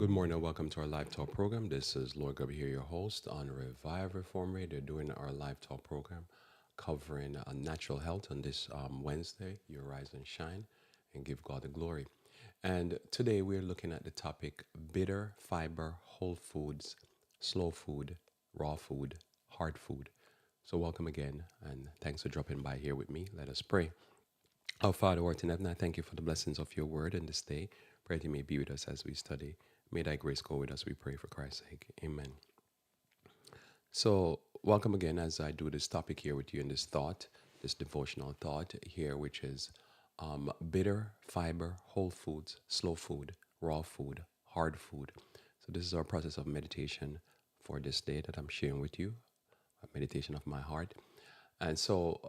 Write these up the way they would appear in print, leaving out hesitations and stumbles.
Good morning and welcome to our live talk program. This is Lloyd Grubb here, your host on Revive Reform Radio, doing our live talk program covering natural health on this Wednesday. You rise and shine and give God the glory. And today we're looking at the topic bitter, fiber, whole foods, slow food, raw food, hard food. So welcome again and thanks for dropping by here with me. Let us pray. Our Father, who art in heaven, I thank you for the blessings of your word in this day. Pray that you may be with us as we study. May thy grace go with us, we pray for Christ's sake. Amen. So, welcome again as I do this topic here with you in this thought, this devotional thought here, which is bitter, fiber, whole foods, slow food, raw food, hard food. So, this is our process of meditation for this day that I'm sharing with you, a meditation of my heart. And so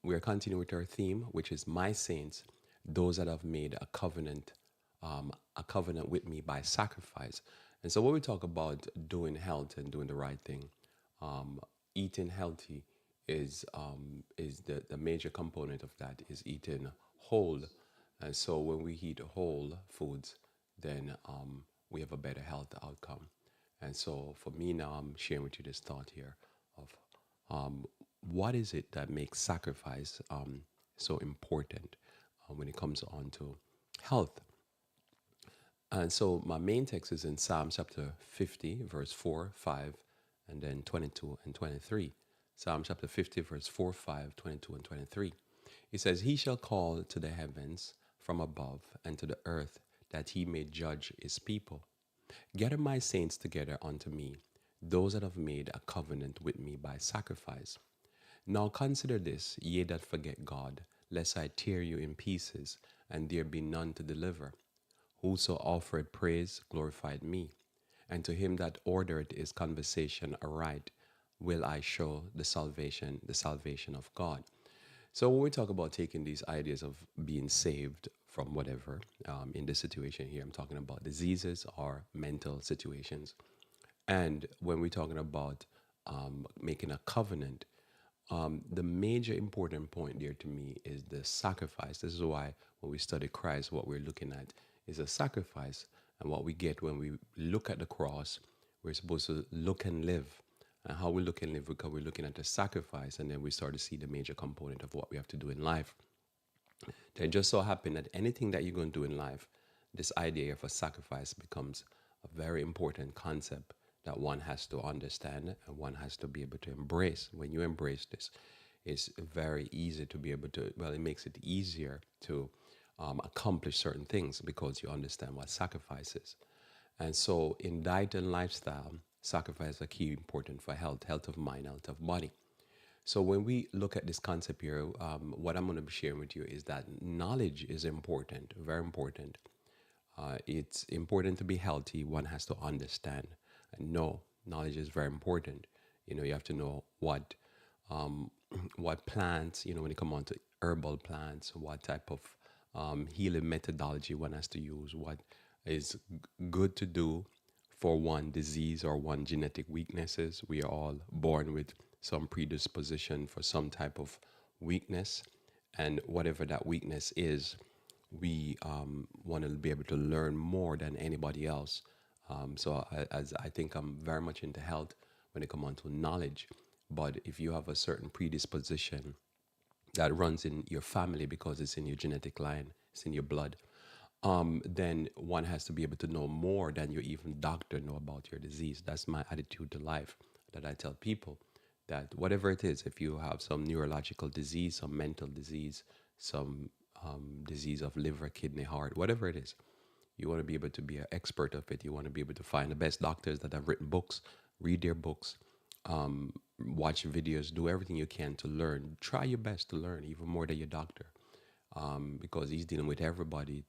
we are continuing with our theme, which is my saints, those that have made a covenant with me by sacrifice. And so when we talk about doing health and doing the right thing, eating healthy is the major component of that is eating whole. And so when we eat whole foods, then we have a better health outcome. And so for me now, I'm sharing with you this thought here of what is it that makes sacrifice so important when it comes on to health. And so my main text is in Psalm chapter 50, verse 4, 5, and then 22 and 23. Psalm chapter 50, verse 4, 5, 22, and 23. It says, He shall call to the heavens from above and to the earth that he may judge his people. Gather my saints together unto me, those that have made a covenant with me by sacrifice. Now consider this, ye that forget God, lest I tear you in pieces, and there be none to deliver. Whoso offered praise glorified me, and to him that ordered his conversation aright will I show the salvation of God. So when we talk about taking these ideas of being saved from whatever, in this situation here, I'm talking about diseases or mental situations. And when we're talking about making a covenant, the major important point there to me is the sacrifice. This is why when we study Christ, what we're looking at is a sacrifice. And what we get when we look at the cross, we're supposed to look and live. And how we look and live, because we're looking at the sacrifice, and then we start to see the major component of what we have to do in life. It just so happened that anything that you're going to do in life, this idea of a sacrifice becomes a very important concept that one has to understand and one has to be able to embrace. When you embrace this, it's very easy to be able to, well, it makes it easier to accomplish certain things because you understand what sacrifice is. And so in diet and lifestyle, sacrifice are key important for health of mind, health of body. So when we look at this concept here, what I'm going to be sharing with you is that knowledge is important, very important. It's important to be healthy. One has to understand and know. Knowledge is very important. You have to know what plants, when it comes on to herbal plants, what type of healing methodology one has to use, what is good to do for one disease or one genetic weaknesses. We are all born with some predisposition for some type of weakness, and whatever that weakness is, we want to be able to learn more than anybody else. As I think I'm very much into health when it comes on to knowledge. But if you have a certain predisposition that runs in your family because it's in your genetic line, it's in your blood, then one has to be able to know more than your even doctor know about your disease. That's my attitude to life that I tell people, that whatever it is, if you have some neurological disease, some mental disease, some disease of liver, kidney, heart, whatever it is, you want to be able to be an expert of it. You want to be able to find the best doctors that have written books, read their books, watch videos, do everything you can to learn. Try your best to learn, even more than your doctor, because he's dealing with everybody,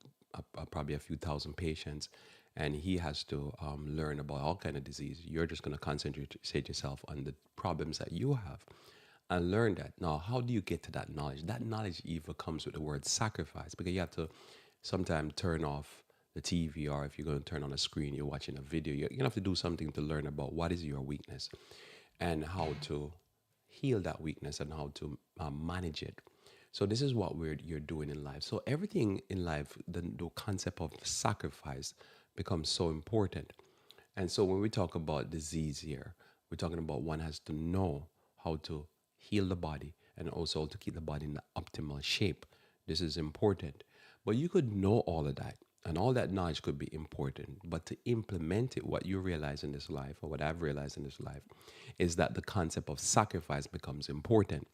probably a few thousand patients, and he has to learn about all kind of disease. You're just going to concentrate yourself on the problems that you have and learn that. Now, how do you get to that knowledge? That knowledge even comes with the word sacrifice, because you have to sometimes turn off the TV, or if you're going to turn on a screen, you're watching a video, you're going to have to do something to learn about what is your weakness and how to heal that weakness and how to manage it. So this is what you're doing in life. So everything in life, the concept of sacrifice becomes so important. And so when we talk about disease here, we're talking about one has to know how to heal the body and also to keep the body in the optimal shape. This is important. But you could know all of that, and all that knowledge could be important. But to implement it, what you realize in this life, or what I've realized in this life, is that the concept of sacrifice becomes important.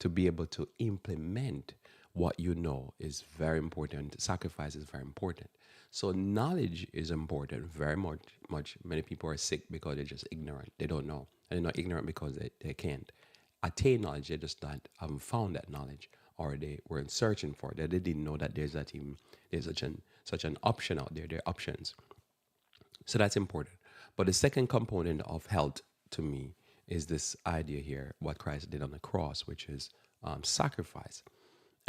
To be able to implement what you know is very important. Sacrifice is very important. So knowledge is important very much. Much many people are sick because they're just ignorant. They don't know, and they're not ignorant because they can't attain knowledge. They just not haven't found that knowledge, or they weren't searching for it. They didn't know that there's such an option out there. There are options. So that's important. But the second component of health to me is this idea here, what Christ did on the cross, which is sacrifice.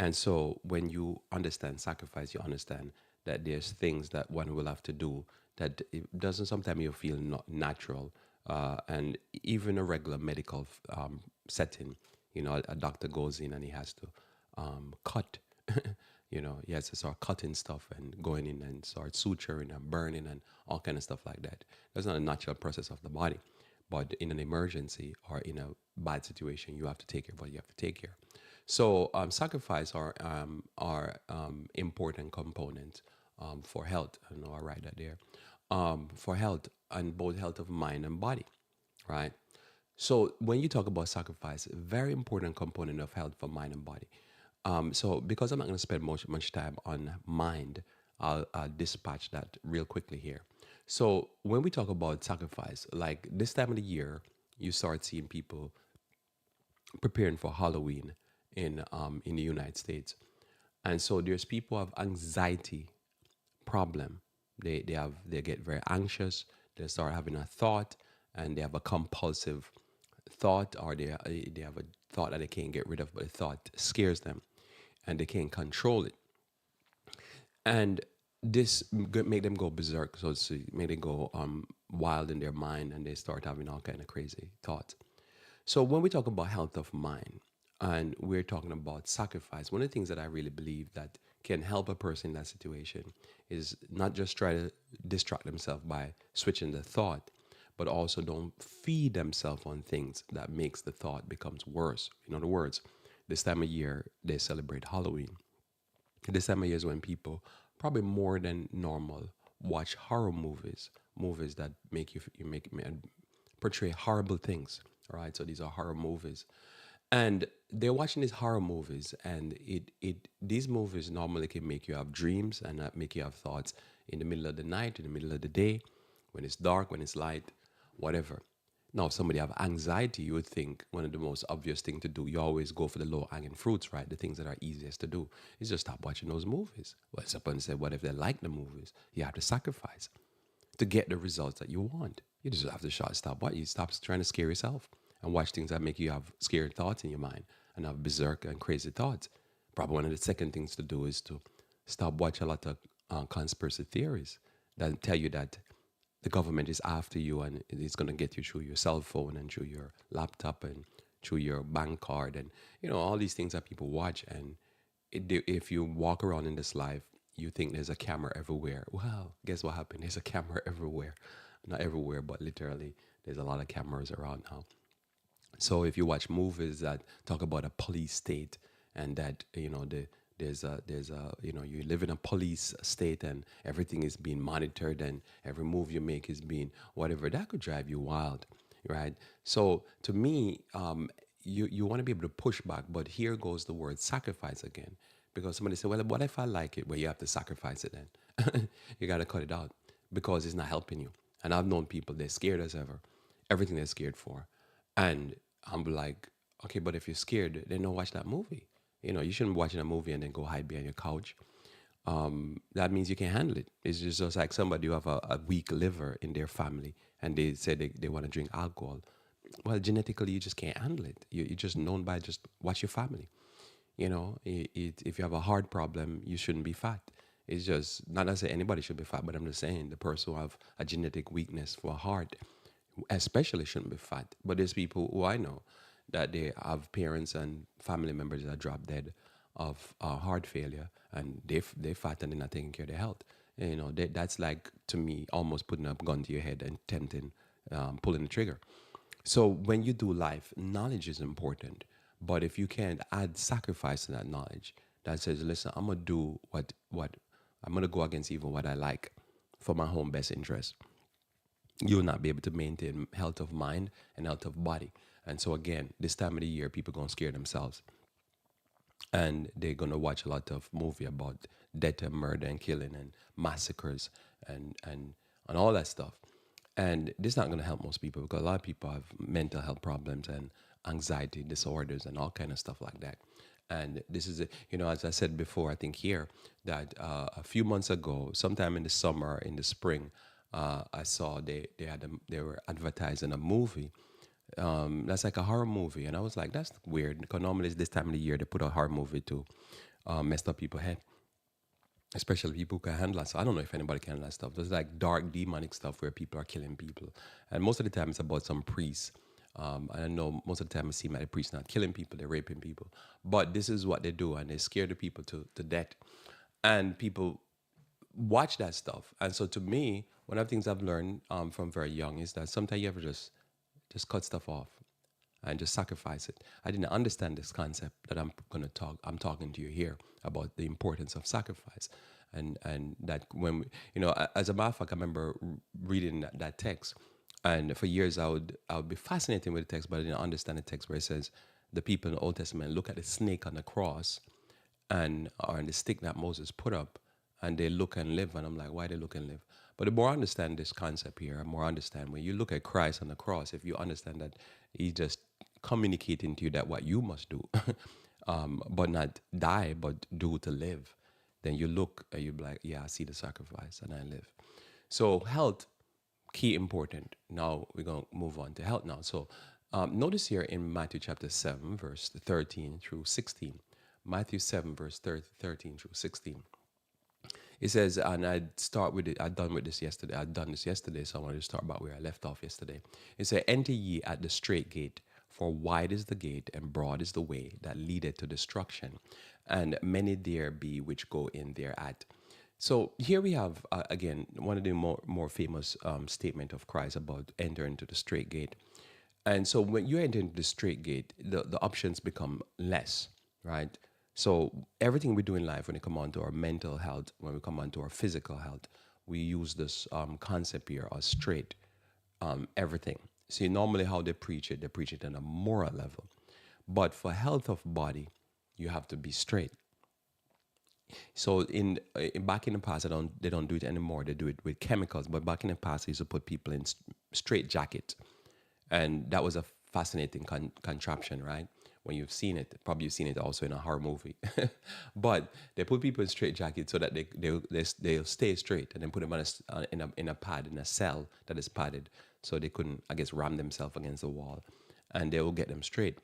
And so when you understand sacrifice, you understand that there's things that one will have to do that it doesn't sometimes you feel not natural. And even a regular medical setting, a doctor goes in and he has to cut. He has to start cutting stuff and going in and start suturing and burning and all kind of stuff like that. That's not a natural process of the body. But in an emergency or in a bad situation, you have to take care of what you have to take care. So sacrifice are important components for health. I know I write that there. For health, and both health of mind and body, right? So when you talk about sacrifice, a very important component of health for mind and body. So because I'm not going to spend much time on mind, I'll dispatch that real quickly here. So when we talk about sacrifice, like this time of the year, you start seeing people preparing for Halloween in the United States, and so there's people who have anxiety problem. They get very anxious. They start having a thought, and they have a compulsive thought, or they have a thought that they can't get rid of, but the thought scares them, and they can't control it. And this make them go berserk, so to make them go wild in their mind, and they start having all kind of crazy thoughts. So when we talk about health of mind, and we're talking about sacrifice, one of the things that I really believe that can help a person in that situation is not just try to distract themselves by switching the thought, but also don't feed themselves on things that makes the thought becomes worse. In other words, this time of year they celebrate Halloween. This time of year is when people, probably more than normal, watch horror movies, movies that make you make portray horrible things. All right, so these are horror movies, and they're watching these horror movies, and it these movies normally can make you have dreams and make you have thoughts in the middle of the night, in the middle of the day, when it's dark, when it's light, whatever. Now, if somebody have anxiety, you would think one of the most obvious thing to do, you always go for the low hanging fruits, right? The things that are easiest to do is just stop watching those movies. Well, someone said, what if they like the movies? You have to sacrifice to get the results that you want. You just have to stop what you stop trying to scare yourself and watch things that make you have scared thoughts in your mind and have berserk and crazy thoughts. Probably one of the second things to do is to stop watching a lot of conspiracy theories that tell you that the government is after you and it's going to get you through your cell phone and through your laptop and through your bank card and all these things that people watch. And if you walk around in this life, you think there's a camera everywhere. Well, guess what happened? There's a camera everywhere. Not everywhere, but literally there's a lot of cameras around now. So if you watch movies that talk about a police state and that there's a you live in a police state and everything is being monitored and every move you make is being whatever, that could drive you wild, right? So to me, you want to be able to push back, but here goes the word sacrifice again, because somebody said, well, what if I like it? Well, you have to sacrifice it then. You got to cut it out because it's not helping you. And I've known people, they're scared as ever, everything they're scared for. And I'm like, okay, but if you're scared, then don't watch that movie. You shouldn't be watching a movie and then go hide behind your couch. That means you can't handle it. It's just like somebody who have a weak liver in their family and they say they want to drink alcohol. Well, genetically, you just can't handle it. You're just known by just watch your family. If you have a heart problem, you shouldn't be fat. It's just not that say anybody should be fat, but I'm just saying the person who have a genetic weakness for a heart, especially shouldn't be fat. But there's people who I know that they have parents and family members that drop dead of heart failure, and they fat and they're not taking care of their health. That's like, to me, almost putting a gun to your head and tempting, pulling the trigger. So when you do life, knowledge is important. But if you can't add sacrifice to that knowledge, that says, listen, I'm gonna do what I'm gonna go against even what I like for my own best interest, you'll not be able to maintain health of mind and health of body. And so again, this time of the year, people gonna scare themselves, and they're gonna watch a lot of movie about death and murder and killing and massacres and all that stuff. And this is not gonna help most people, because a lot of people have mental health problems and anxiety disorders and all kind of stuff like that. And this is, as I said before, I think here that a few months ago, sometime in the summer, in the spring, I saw they were advertising a movie that's like a horror movie, and I was like, that's weird. Because normally it's this time of the year they put a horror movie to mess up people's head, especially people who can handle that. So I don't know if anybody can handle that stuff. There's like dark demonic stuff where people are killing people, and most of the time it's about some priests. And I know most of the time it seems like the priests not killing people, they're raping people. But this is what they do, and they scare the people to death. And people watch that stuff. And so to me, one of the things I've learned from very young is that sometimes you have to just cut stuff off and just sacrifice it. I didn't understand this concept that I'm talking to you here about the importance of sacrifice. And that when as a matter of fact, I remember reading that text, and for years I would be fascinated with the text, but I didn't understand the text where it says the people in the Old Testament look at the snake on the cross and or the stick that Moses put up, and they look and live. And I'm like, why they look and live? But the more I understand this concept here, the more I understand when you look at Christ on the cross, if you understand that He's just communicating to you that what you must do, but not die, but do to live, then you look and you be like, yeah, I see the sacrifice and I live. So health, key important. Now we're going to move on to health now. So notice here in Matthew chapter 7, verse 13 through 16. Matthew 7, verse 13 through 16. It says, and I'd start with it, I'd done this yesterday, so I wanted to start about where I left off yesterday. It said, enter ye at the straight gate, for wide is the gate, and broad is the way that leadeth to destruction, and many there be which go in thereat. So here we have, again, one of the more famous statement of Christ about entering into the straight gate. And so when you enter into the straight gate, the options become less, right? So everything we do in life, when it come on to our mental health, when we come on to our physical health, we use this concept here as straight, everything. See, normally how they preach it on a moral level. But for health of body, you have to be straight. So back in the past, they don't do it anymore. They do it with chemicals. But back in the past, they used to put people in straight jackets, and that was a fascinating contraption, right? When you've seen it, probably you've seen it also in a horror movie. But they put people in straight jackets so that they'll stay straight, and then put them in a pad, in a cell that is padded, so they couldn't, I guess, ram themselves against the wall, and they will get them straight.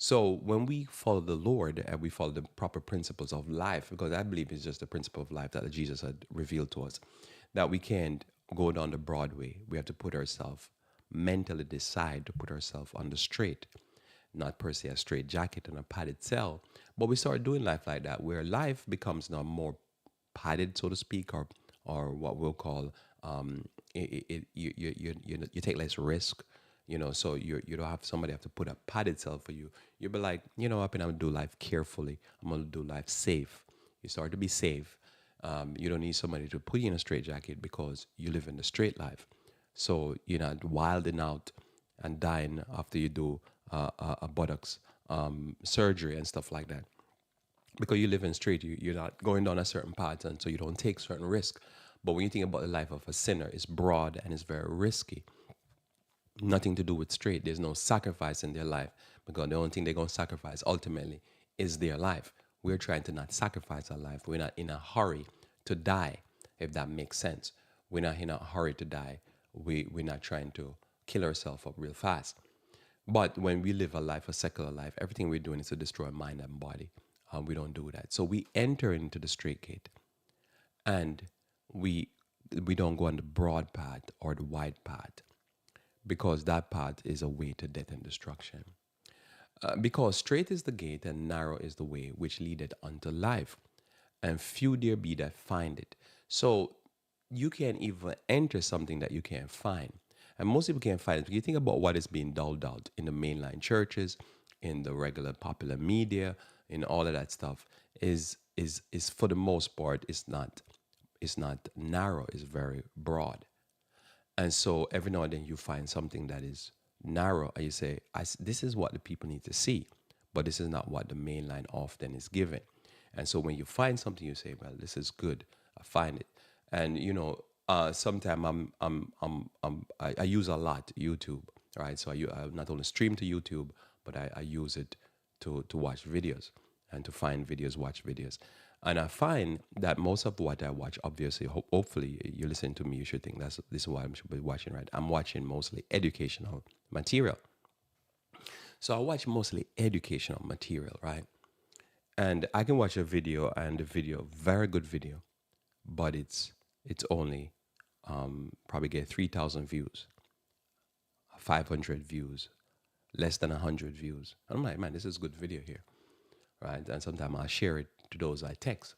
So when we follow the Lord and we follow the proper principles of life, because I believe it's just the principle of life that Jesus had revealed to us, that we can't go down the broad way. We have to put ourselves, mentally decide to put ourselves on the straight, not per se a straight jacket and a padded cell. But we start doing life like that, where life becomes now more padded, so to speak, or what we'll call you take less risk. So you don't have somebody have to put a padded cell for you. You'll be like, I'm gonna do life carefully. I'm gonna do life safe. You start to be safe. You don't need somebody to put you in a straight jacket because you live in the straight life. So you're not wilding out and dying after you do a buttocks surgery and stuff like that. Because you live in straight, you're not going down a certain path, and so you don't take certain risk. But when you think about the life of a sinner, it's broad and it's very risky. Nothing to do with straight. There's no sacrifice in their life, because the only thing they're going to sacrifice ultimately is their life. We're trying to not sacrifice our life. We're not in a hurry to die, if that makes sense. We're not in a hurry to die. We're not trying to kill ourselves up real fast. But when we live a life, a secular life, everything we're doing is to destroy mind and body. We don't do that. So we enter into the straight gate, and we don't go on the broad path or the wide path, because that path is a way to death and destruction. Because straight is the gate and narrow is the way which leadeth unto life, and few there be that find it. So you can't even enter something that you can't find. And most people can't find it. If you think about what is being doled out in the mainline churches, in the regular popular media, in all of that stuff, is for the most part is not narrow, it's very broad. And so every now and then you find something that is narrow and you say, this is what the people need to see, but this is not what the main line often is given. And so when you find something, you say, well, this is good. I find it. And, sometimes I use a lot YouTube, right? So I not only stream to YouTube, but I use it to watch videos and to find videos, watch videos. And I find that most of what I watch, obviously, hopefully, you listen to me, you should think this is what I should be watching, right? I'm watching mostly educational material. So I watch mostly educational material, right? And I can watch a video and the video, very good video, but it's only probably get 3,000 views, 500 views, less than 100 views. And I'm like, man, this is a good video here, right? And sometimes I'll share it to those I text.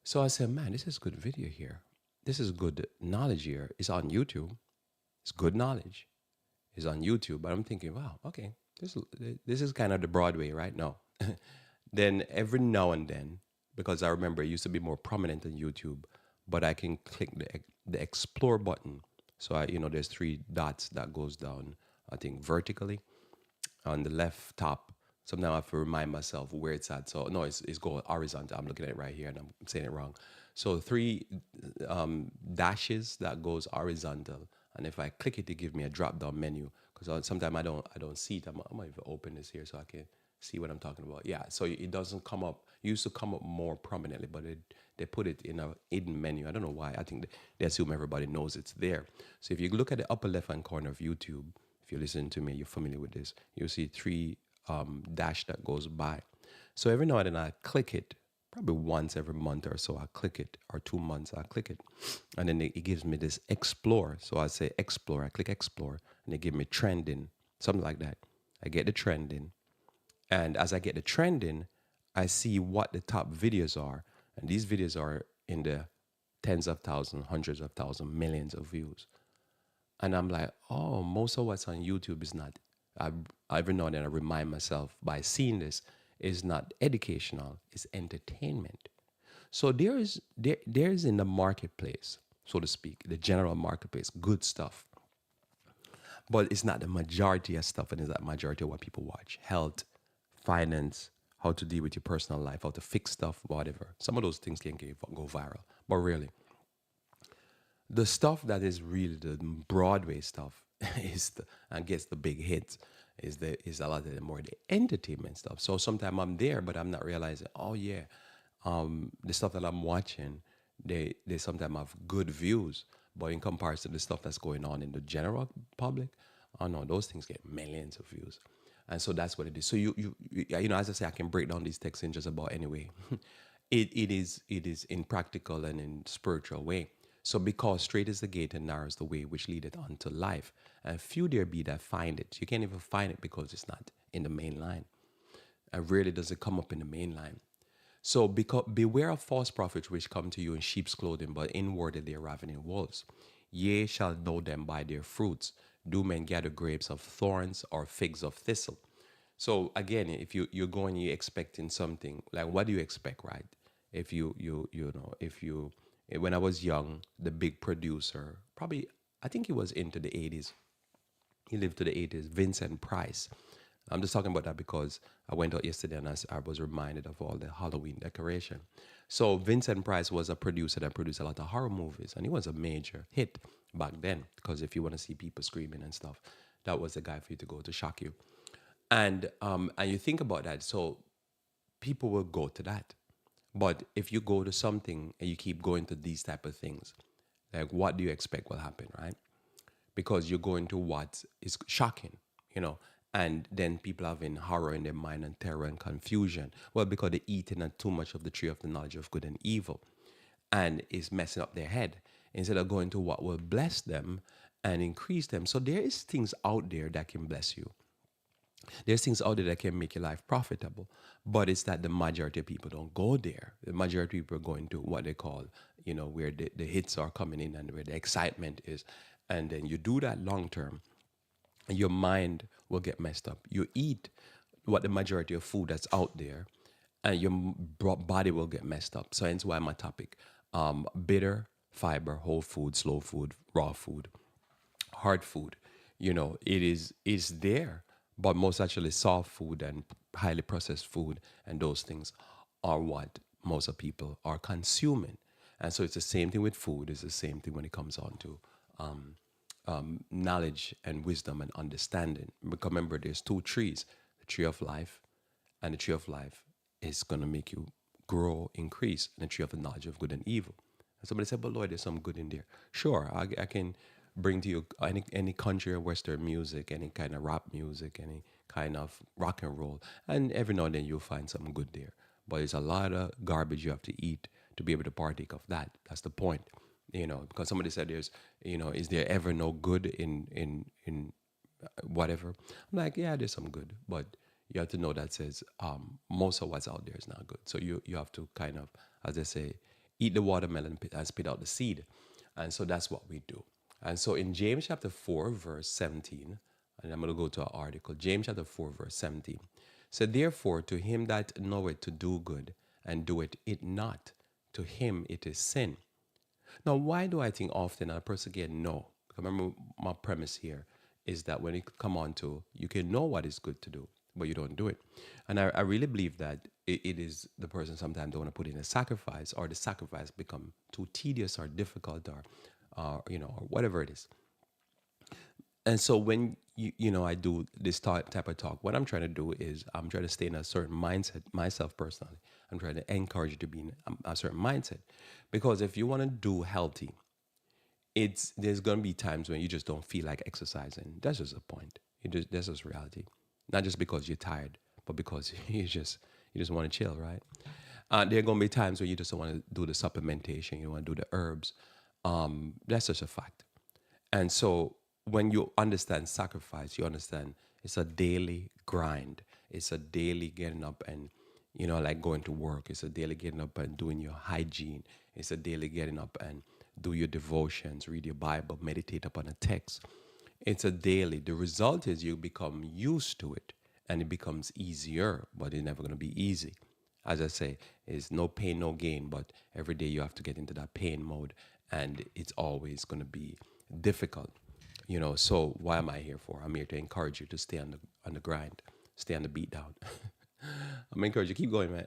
So I said, man, this is good video here. This is good knowledge here. It's on YouTube. It's good knowledge. It's on YouTube. But I'm thinking, wow, okay, this is kind of the Broadway right now. Then every now and then, because I remember it used to be more prominent on YouTube, but I can click the explore button. So there's three dots that goes down, I think vertically on the left top. Sometimes I have to remind myself where it's at. So no, it's going horizontal. I'm looking at it right here and I'm saying it wrong. So three dashes that goes horizontal. And if I click it, it gives me a drop down menu. Because sometimes I don't see it. I might even open this here so I can see what I'm talking about. Yeah, so it doesn't come up. It used to come up more prominently, but they put it in a hidden menu. I don't know why. I think they assume everybody knows it's there. So if you look at the upper left-hand corner of YouTube, if you listen to me, you're familiar with this, you'll see three dash that goes by. So every now and then I click it, probably once every month or so I click it, or 2 months I click it. And then it gives me this explore. So I say explore, I click explore, and they give me trending, something like that. I get the trending. And as I get the trending, I see what the top videos are. And these videos are in the tens of thousands, hundreds of thousands, millions of views. And I'm like, oh, most of what's on YouTube is not, every now and then I remind myself by seeing this, is not educational, it's entertainment. So there is in the marketplace, so to speak, the general marketplace, good stuff. But it's not the majority of stuff, and it's not majority of what people watch. Health, finance, how to deal with your personal life, how to fix stuff, whatever. Some of those things can go viral. But really, the stuff that is really the Broadway stuff and gets the big hits is a lot of the more the entertainment stuff. So sometimes I'm there, but I'm not realizing, oh yeah, the stuff that I'm watching, they sometimes have good views, but in comparison to the stuff that's going on in the general public, oh no, those things get millions of views. And so that's what it is. So as I say, I can break down these texts in just about any way. it is in practical and in spiritual way. So because straight is the gate and narrow is the way which leadeth unto life, and few there be that find it. You can't even find it because it's not in the main line. And rarely does it come up in the main line. So beware of false prophets which come to you in sheep's clothing, but inwardly they are ravening wolves. Ye shall know them by their fruits. Do men gather grapes of thorns or figs of thistle? So again, if you're going, you're expecting something, like what do you expect, right? If when I was young, the big producer, probably, I think he was into the 80s. He lived to the 80s, Vincent Price. I'm just talking about that because I went out yesterday and I was reminded of all the Halloween decoration. So Vincent Price was a producer that produced a lot of horror movies, and he was a major hit back then, because if you want to see people screaming and stuff, that was the guy for you to go to shock you. And you think about that, so people will go to that. But if you go to something and you keep going to these type of things, like what do you expect will happen, right? Because you're going to what is shocking, and then people having horror in their mind and terror and confusion. Well, because they're eating too much of the tree of the knowledge of good and evil, and it's messing up their head instead of going to what will bless them and increase them. So there is things out there that can bless you. There's things out there that can make your life profitable, but it's that the majority of people don't go there. The majority of people are going to what they call, where the hits are coming in and where the excitement is. And then you do that long term, your mind will get messed up. You eat what the majority of food that's out there, and your body will get messed up. So hence why my topic, bitter, fiber, whole food, slow food, raw food, hard food. It is there, but most actually soft food and highly processed food and those things are what most of people are consuming. And so it's the same thing with food. It's the same thing when it comes on to knowledge and wisdom and understanding. Because remember, there's two trees: the tree of life, and the tree of life is going to make you grow, increase, and the tree of the knowledge of good and evil. And somebody said, "But Lloyd, there's some good in there." Sure, I can bring to you any country or Western music, any kind of rap music, any kind of rock and roll, and every now and then you'll find something good there. But it's a lot of garbage you have to eat to be able to partake of that. That's the point, because somebody said is there ever no good in whatever? I'm like, yeah, there's some good, but you have to know that says most of what's out there is not good. So you have to kind of, as they say, eat the watermelon and spit out the seed. And so that's what we do. And so in James chapter 4, verse 17, and I'm going to go to an article, James chapter 4, verse 17. So therefore, to him that knoweth to do good and doeth it not, to him it is sin. Now, why do I think often a person can know? Remember, my premise here is that when it come on to, you can know what is good to do, but you don't do it. And I really believe that it is the person sometimes don't want to put in a sacrifice, or the sacrifice become too tedious or difficult, or whatever it is. And so when I do this type of talk, what I'm trying to do is I'm trying to stay in a certain mindset myself personally. I'm trying to encourage you to be in a certain mindset, because if you want to do healthy, there's gonna be times when you just don't feel like exercising. That's just a point. That's just reality. Not just because you're tired, but because you just want to chill, right? There are gonna be times where you just don't want to do the supplementation. You want to do the herbs. That's just a fact. And so when you understand sacrifice, you understand it's a daily grind. It's a daily getting up and, like going to work. It's a daily getting up and doing your hygiene. It's a daily getting up and do your devotions, read your Bible, meditate upon a text. It's a daily. The result is you become used to it and it becomes easier, but it's never going to be easy. As I say, it's no pain, no gain, but every day you have to get into that pain mode, and it's always going to be difficult. So why am I here for? I'm here to encourage you to stay on the grind, stay on the beat down. I'm encouraging you, keep going, man.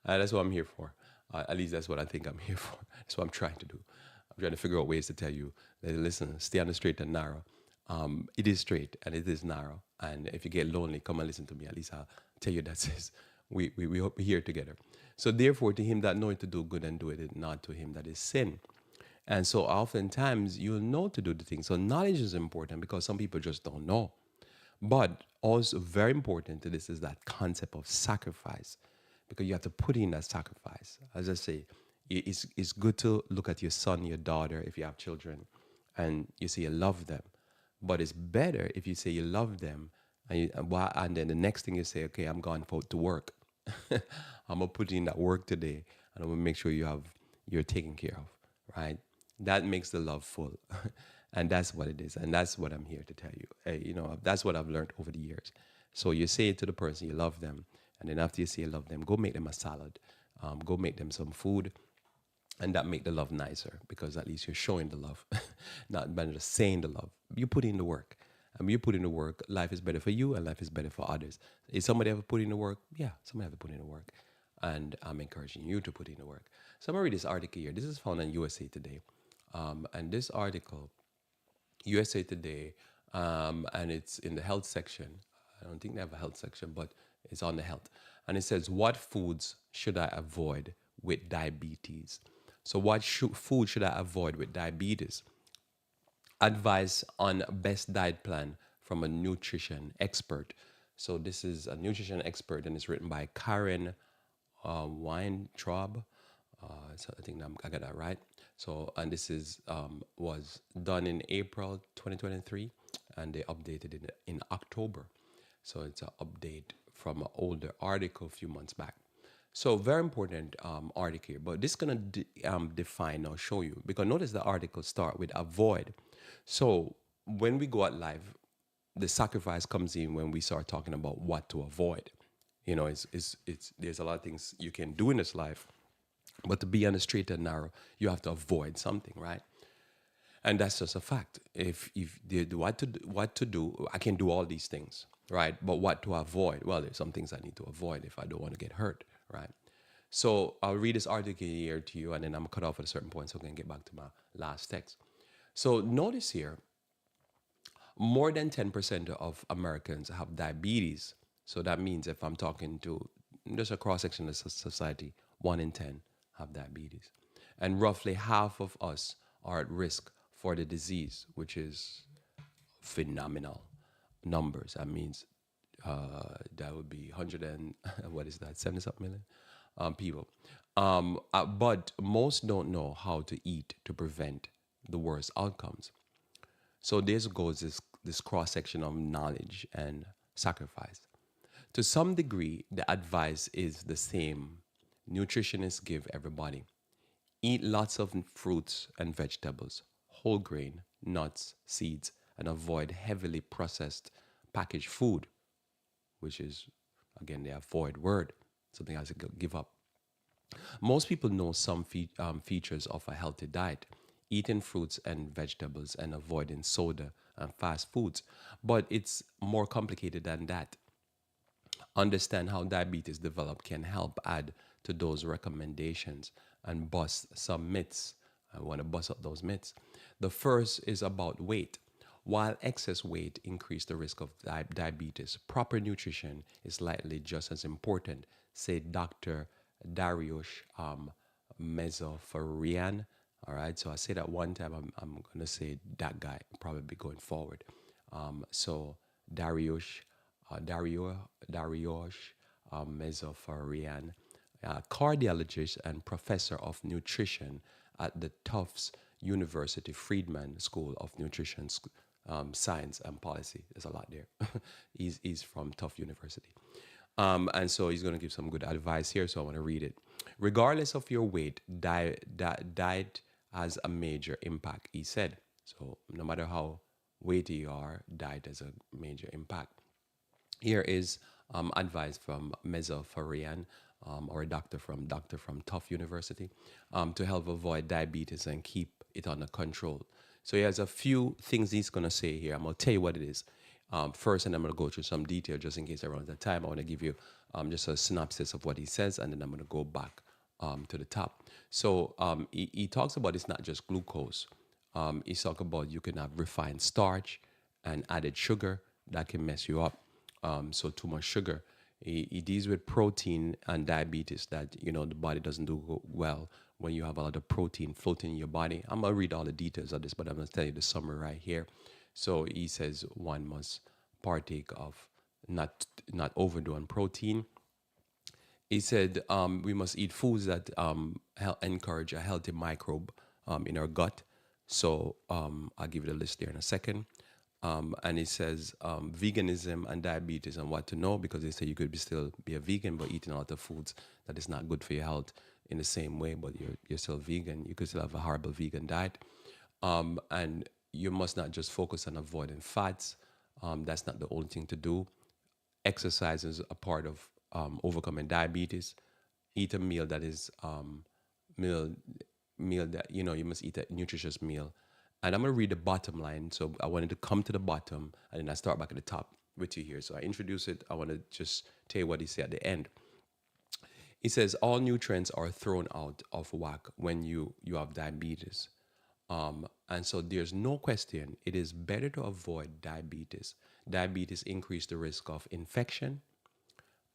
That's what I'm here for. At least that's what I think I'm here for. That's what I'm trying to do. I'm trying to figure out ways to tell you that, listen, stay on the straight and narrow. It is straight and it is narrow. And if you get lonely, come and listen to me. At least I'll tell you that says we here together. So therefore, to him that knoweth to do good and doeth it not, to him that is sin. And so oftentimes you'll know to do the thing. So knowledge is important because some people just don't know. But also very important to this is that concept of sacrifice, because you have to put in that sacrifice. As I say, it's good to look at your son, your daughter, if you have children, and you say you love them. But it's better if you say you love them, and then the next thing you say, okay, I'm going to work. I'm gonna put in that work today, and I'm gonna make sure you're taken care of, right? That makes the love full, and that's what it is, and that's what I'm here to tell you. That's what I've learned over the years. So you say it to the person you love them, and then after you say you love them, go make them a salad, go make them some food, and that make the love nicer, because at least you're showing the love, not by just saying the love. You put in the work. You put in the work. Life is better for you, and life is better for others. Is somebody ever put in the work? Yeah, somebody ever put in the work, and I'm encouraging you to put in the work. So I'm gonna read this article here. This is found on USA Today, and this article, USA Today, and it's in the health section. I don't think they have a health section, but it's on the health, and it says, "What foods should I avoid with diabetes?" So, what food should I avoid with diabetes? Advice on best diet plan from a nutrition expert. So, this is a nutrition expert, and it's written by Karen Weintraub. So I think I got that right. So, and this is was done in April 2023, and they updated it in October. So it's an update from an older article a few months back. So very important article here, but this is gonna define or show you, because notice the article start with avoid. So when we go out live, the sacrifice comes in when we start talking about what to avoid. You know, it's there's a lot of things you can do in this life, but to be on the straight and narrow, you have to avoid something, right? And that's just a fact. If what to do, I can do all these things, right? But what to avoid? Well, there's some things I need to avoid if I don't want to get hurt, right? So I'll read this article here to you, and then I'm cut off at a certain point, so I can get back to my last text. So notice here, more than 10% of Americans have diabetes. So that means if I'm talking to just a cross section of society, 1 in 10 have diabetes. And roughly half of us are at risk for the disease, which is phenomenal numbers. That means that would be 100 and what is that, 70 something million people. But most don't know how to eat to prevent the worst outcomes. So this goes this cross section of knowledge and sacrifice. To some degree, the advice is the same. Nutritionists give everybody: eat lots of fruits and vegetables, whole grain, nuts, seeds, and avoid heavily processed packaged food, which is, again, the avoid word, something I have to give up. Most people know some features of a healthy diet: eating fruits and vegetables and avoiding soda and fast foods. But it's more complicated than that. Understand how diabetes developed can help add to those recommendations and bust some myths. I want to bust up those myths. The first is about weight. While excess weight increases the risk of diabetes, proper nutrition is likely just as important, said Dr. Dariush Mezofarian. All right, so I say that one time, I'm going to say that guy probably going forward. So Dariush, Dariush Mezofarian, cardiologist and professor of nutrition at the Tufts University Friedman School of Nutrition Science and Policy. There's a lot there. he's from Tufts University. And so he's going to give some good advice here, so I want to read it. Regardless of your weight, diet has a major impact, he said. So no matter how weighty you are, diet has a major impact. Here is advice from Meza Farian, or a doctor from Tufts University, to help avoid diabetes and keep it under control. So he has a few things he's going to say here. I'm going to tell you what it is first, and I'm going to go through some detail just in case I run out of time. I want to give you just a synopsis of what he says, and then I'm going to go back to the top. So he talks about it's not just glucose. He's talking about you can have refined starch and added sugar that can mess you up. So too much sugar. He deals with protein and diabetes, that the body doesn't do well when you have a lot of protein floating in your body. I'm gonna read all the details of this, but I'm gonna tell you the summary right here. So he says one must partake of not overdoing protein. He said we must eat foods that encourage a healthy microbe in our gut. So I'll give you the list there in a second. And it says veganism and diabetes and what to know, because they say you could still be a vegan but eating a lot of foods that is not good for your health in the same way, but you're still vegan. You could still have a horrible vegan diet. And you must not just focus on avoiding fats. That's not the only thing to do. Exercise is a part of overcoming diabetes. Eat a meal that is meal meal that you must eat a nutritious meal. And I'm gonna read the bottom line. So I wanted to come to the bottom, and then I start back at the top with you here. So I introduce it. I want to just tell you what he said at the end. He says all nutrients are thrown out of whack when you have diabetes. And so there's no question, it is better to avoid diabetes. Diabetes increases the risk of infection,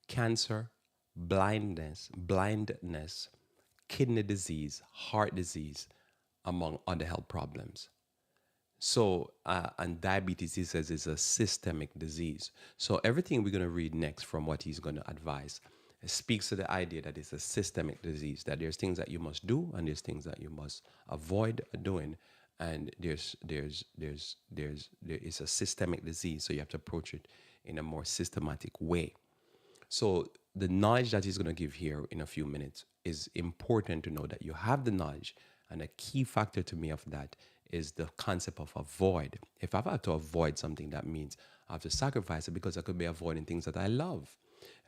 cancer, blindness, kidney disease, heart disease, among other health problems. So, and diabetes, he says, is a systemic disease. So everything we're going to read next from what he's going to advise speaks to the idea that it's a systemic disease, that there's things that you must do and there's things that you must avoid doing. And there is a systemic disease, so you have to approach it in a more systematic way. So the knowledge that he's going to give here in a few minutes is important to know that you have the knowledge. And a key factor to me of that is the concept of avoid. If I've had to avoid something, that means I have to sacrifice it because I could be avoiding things that I love.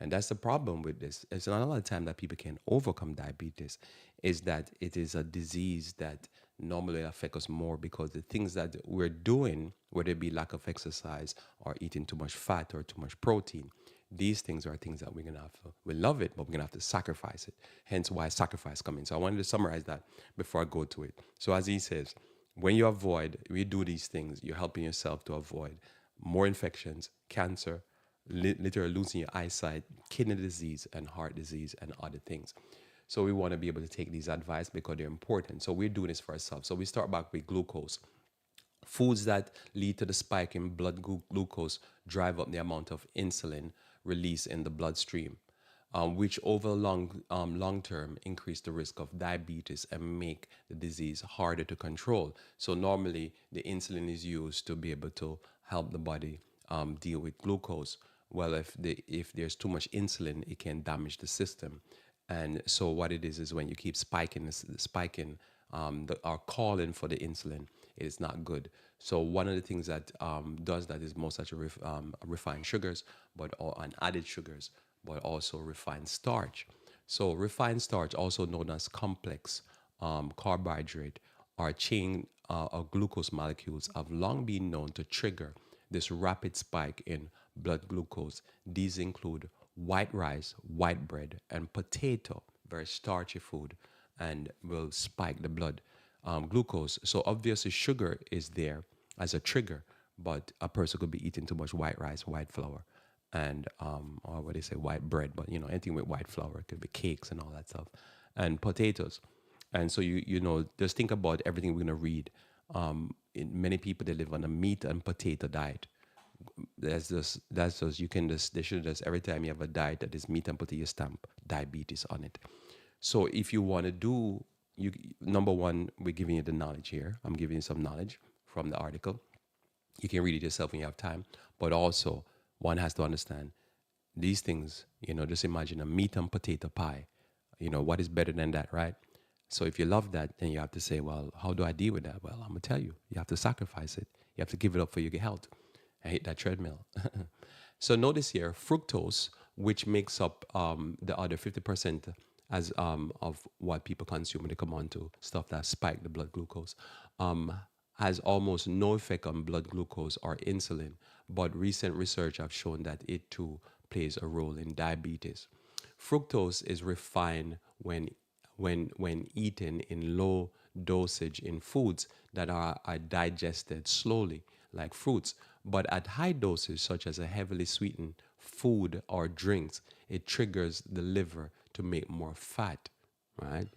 And that's the problem with this. It's not a lot of time that people can overcome diabetes, is that it is a disease that normally affect us more because the things that we're doing, whether it be lack of exercise or eating too much fat or too much protein, these things are things that we're gonna have to, we love it, but we're gonna have to sacrifice it. Hence why sacrifice comes in. So I wanted to summarize that before I go to it. So as he says, when you do these things, you're helping yourself to avoid more infections, cancer, literally losing your eyesight, kidney disease, and heart disease, and other things. So we want to be able to take these advice because they're important. So we're doing this for ourselves. So we start back with glucose. Foods that lead to the spike in blood glucose drive up the amount of insulin released in the bloodstream, which over long term increase the risk of diabetes and make the disease harder to control. So normally the insulin is used to be able to help the body deal with glucose. Well, if there's too much insulin, it can damage the system. And so what it is when you keep spiking, or calling for the insulin, it is not good. So one of the things that does that is most such refined sugars, and added sugars, but also refined starch. So refined starch, also known as complex carbohydrate, or chain of glucose molecules, have long been known to trigger this rapid spike in blood glucose. These include white rice, white bread, and potato, very starchy food, and will spike the blood glucose. So obviously sugar is there as a trigger, but a person could be eating too much white rice, white flour, and or what they say, white bread, but anything with white flour. It could be cakes and all that stuff, and potatoes. And so just think about everything we're gonna read. Many people, they live on a meat and potato diet. That's just you can just they should just every time you have a diet that is meat and potato, stamp diabetes on it. So if you want to do, you number one, we're giving you the knowledge here. I'm giving you some knowledge from the article. You can read it yourself when you have time. But also, one has to understand these things. Just imagine a meat and potato pie. What is better than that, right? So if you love that, then you have to say, well, how do I deal with that? Well, I'm gonna tell you. You have to sacrifice it. You have to give it up for your health. I hate that treadmill. So notice here, fructose, which makes up the other 50% as of what people consume when they come on to stuff that spike the blood glucose, has almost no effect on blood glucose or insulin. But recent research have shown that it too plays a role in diabetes. Fructose is refined when eaten in low dosage in foods that are digested slowly, like fruits. But at high doses, such as a heavily sweetened food or drinks, it triggers the liver to make more fat, right?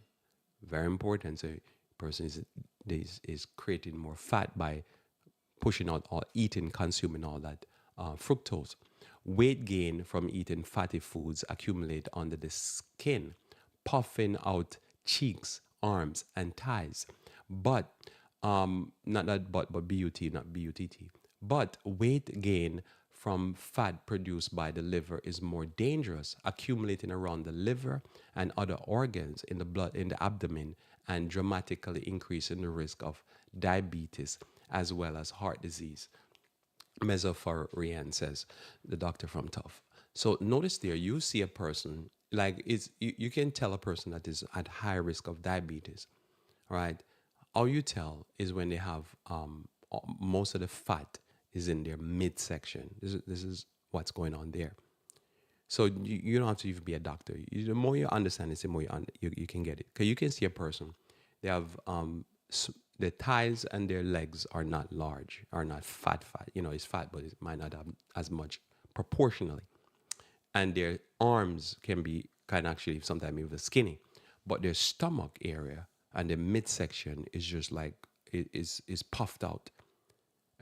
Very important. So person is creating more fat by pushing out or eating, consuming all that fructose. Weight gain from eating fatty foods accumulate under the skin, puffing out cheeks, arms, and thighs. But not that but B-U-T, not B-U-T-T. But weight gain from fat produced by the liver is more dangerous, accumulating around the liver and other organs in the blood, in the abdomen, and dramatically increasing the risk of diabetes as well as heart disease. Mesofarian says, the doctor from Tough. So notice there, you see a person, like you can tell a person that is at high risk of diabetes, right? All you tell is when they have most of the fat is in their midsection. This is what's going on there. So you don't have to even be a doctor. The more you understand it, the more you can get it. Because you can see a person, they have their thighs and their legs are not large, are not fat. It's fat, but it might not have as much proportionally. And their arms can be kind of actually sometimes even skinny. But their stomach area and the midsection is just like, it is puffed out.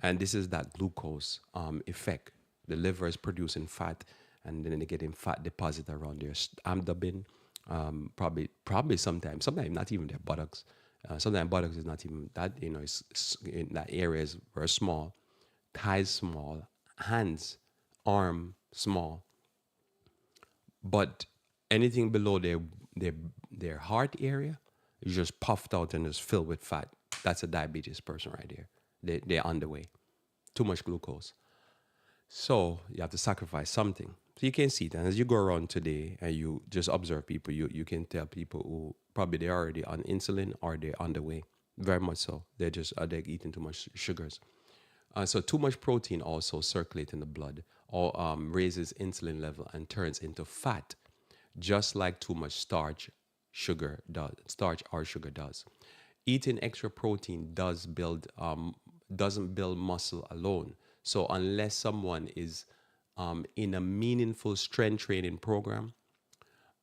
And this is that glucose effect. The liver is producing fat, and then they're getting fat deposit around their abdomen. Probably sometimes not even their buttocks. Sometimes buttocks is not even that. It's in that area is very small. Thighs small. Hands arm small, but anything below their their heart area is just puffed out and is filled with fat. That's a diabetes person right there. They're underway. Too much glucose. So you have to sacrifice something. So you can see it. And as you go around today and you just observe people, you can tell people who probably they're already on insulin or they're underway. Very much so. They're eating too much sugars. So too much protein also circulates in the blood or raises insulin level and turns into fat, just like too much starch or sugar does. Eating extra protein doesn't build muscle alone. So unless someone is in a meaningful strength training program,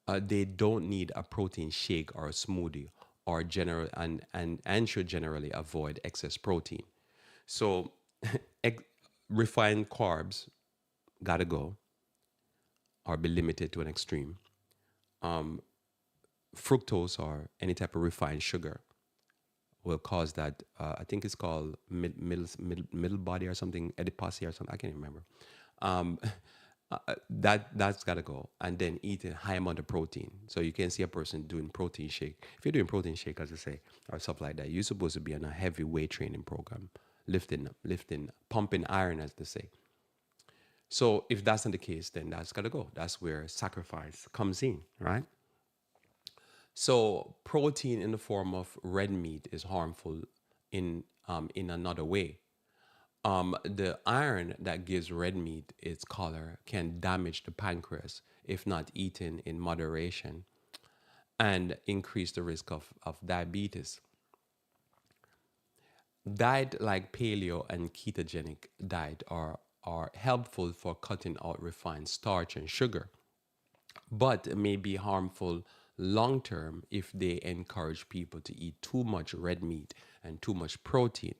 they don't need a protein shake or a smoothie or general and should generally avoid excess protein. So ex- refined carbs gotta go or be limited to an extreme. Fructose or any type of refined sugar will cause that. I think it's called middle body or something, adiposity or something. I can't remember. Um, that's gotta go. And then eat a high amount of protein. So you can see a person doing protein shake. If you're doing protein shake, as I say, or stuff like that, you're supposed to be on a heavy weight training program, lifting, pumping iron, as they say. So if that's not the case, then that's gotta go. That's where sacrifice comes in, right? So protein in the form of red meat is harmful in another way. The iron that gives red meat its color can damage the pancreas if not eaten in moderation and increase the risk of diabetes. Diet like paleo and ketogenic diet are helpful for cutting out refined starch and sugar, but may be harmful long term if they encourage people to eat too much red meat and too much protein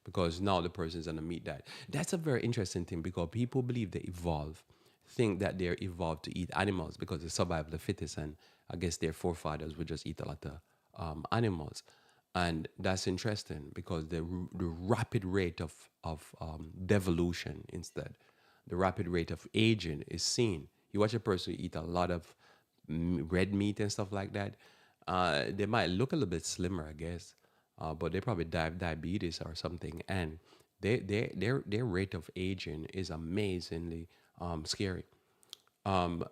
because now the person's on a meat diet. That's a very interesting thing because people believe they evolve, think that they're evolved to eat animals because the survival of the fittest, and I guess their forefathers would just eat a lot of animals. And that's interesting because the rapid rate of devolution instead, the rapid rate of aging is seen. You watch a person eat a lot of red meat and stuff like that, they might look a little bit slimmer, I guess, but they probably diabetes or something, and their rate of aging is amazingly scary. Um,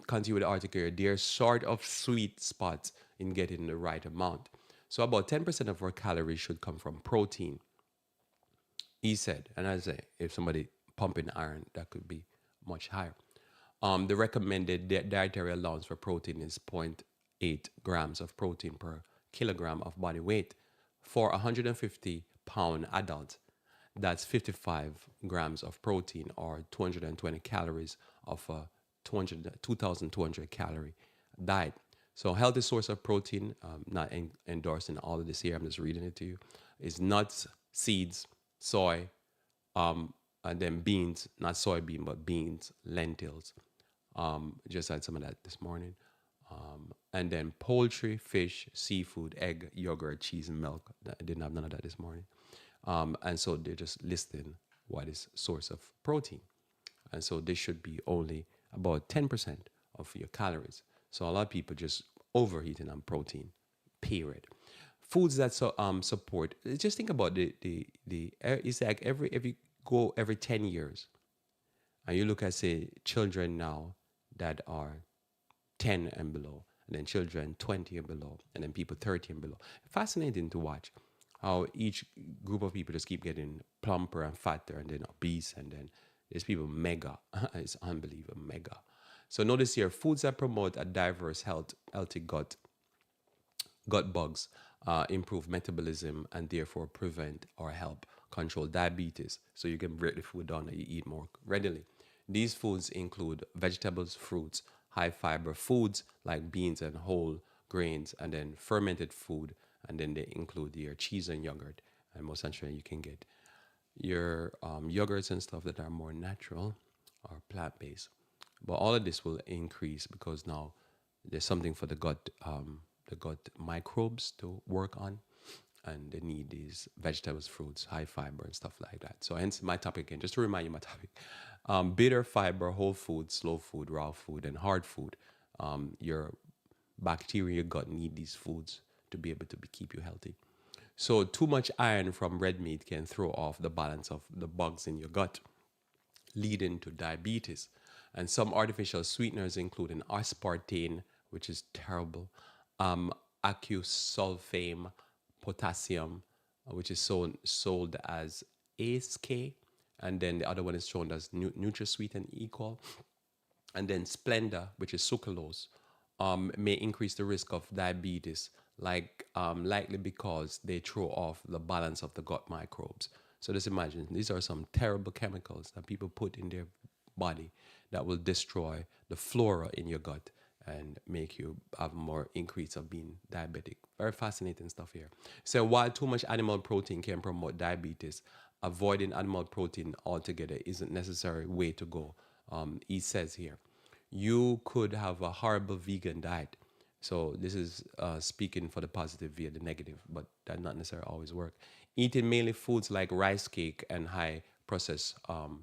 Continue with the article here. There's sort of sweet spots in getting the right amount. So about 10% of our calories should come from protein, he said. And I say, if somebody pumping iron, that could be much higher. The recommended dietary allowance for protein is zero point 0.8 grams of protein per kilogram of body weight. For a 150-pound adult, that's 55 grams of protein or 220 calories of a 2,200 calorie diet. So, healthy source of protein, not endorsing all of this here, I'm just reading it to you, is nuts, seeds, soy, and then beans, not soybean, but beans, lentils. Just had some of that this morning. And then poultry, fish, seafood, egg, yogurt, cheese, and milk. I didn't have none of that this morning. And so they're just listing what is source of protein. And so this should be only about 10% of your calories. So a lot of people just overeating on protein, period. Foods that support, just think about it's like every go every 10 years and you look at, say, children now that are 10 and below, and then children 20 and below, and then people 30 and below. Fascinating to watch how each group of people just keep getting plumper and fatter, and then obese, and then there's people mega. It's unbelievable, mega. So notice here, foods that promote a diverse, healthy gut bugs improve metabolism and therefore prevent or help control diabetes. So you can break the food down and you eat more readily. These foods include vegetables, fruits, high fiber foods like beans and whole grains, and then fermented food, and then they include your cheese and yogurt. And most essentially, you can get your yogurts and stuff that are more natural or plant based. But all of this will increase because now there's something for the gut microbes to work on, and they need these vegetables, fruits, high fiber, and stuff like that. So, hence my topic again, just to remind you my topic: bitter, fiber, whole food, slow food, raw food, and hard food. Your bacteria in your gut need these foods to be able to keep you healthy. So, too much iron from red meat can throw off the balance of the bugs in your gut, leading to diabetes. And some artificial sweeteners, including aspartame, which is terrible, accusulfame, potassium, which is sold as ASK, and then the other one is shown as NutraSweet and Equal, and then Splenda, which is sucralose, may increase the risk of diabetes, likely because they throw off the balance of the gut microbes. So just imagine these are some terrible chemicals that people put in their body that will destroy the flora in your gut and make you have more increase of being diabetic. Very fascinating stuff here. So while too much animal protein can promote diabetes, avoiding animal protein altogether isn't necessary way to go. He says here, you could have a horrible vegan diet. So this is speaking for the positive via the negative, but that not necessarily always work. Eating mainly foods like rice cake and high processed